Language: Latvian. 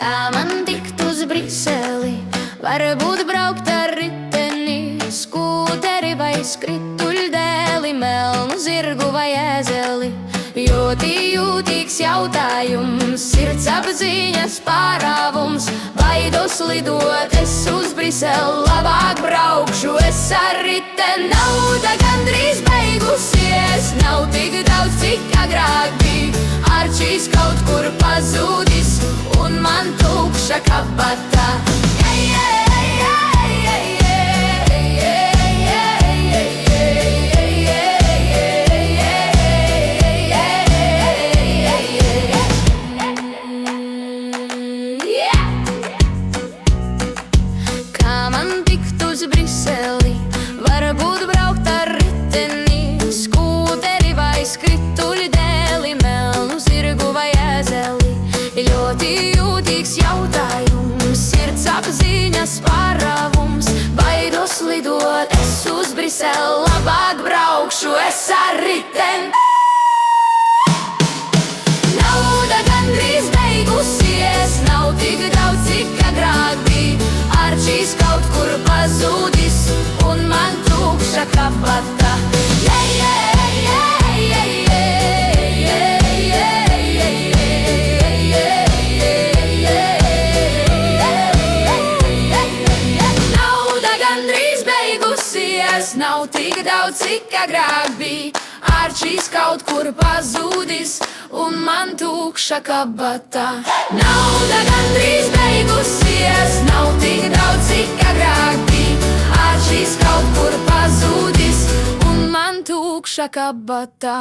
Kā man tikt uz Briseli? Varbūt braukt ar riteni, skūteri vai skrituļdēli, melnu zirgu vai ēzeli. Ļoti jūtīgs jautājums, sirdsapziņas pārāvums. Baidos lidot es uz Briseli, labāk braukšu es ar riteni. Nauda gandrīz beigusies, nav tik daudz, cik agrāk bija. Arčijs kaut kur pazudis, un man tukša kabata. Kā man tikt uz Briseli? Varbūt braukt ar riteni, skūteri vai skrituļdēli, melnu zirgu vai ēzeli. Ļoti jūtīgs jautājums, sirdsapziņas pārāvums. Baidos lidot es uz Briseli, labāk braukšu es ar riteni. Nauda gandrīz beigusies, nav tik daudz, cik agrāk bija. Arčijs kaut kur pazudis, un man tukša kabata. Nauda gandrīz beigusies, nav tik daudz, cik agrāk bija. Arčijs kaut kur pazudis, un man tukša kabata. Nauda gandrīz beigusies, nav tik daudz, cik agrāk bija. Arčijs kaut kur pazudis, un man tukša kabata.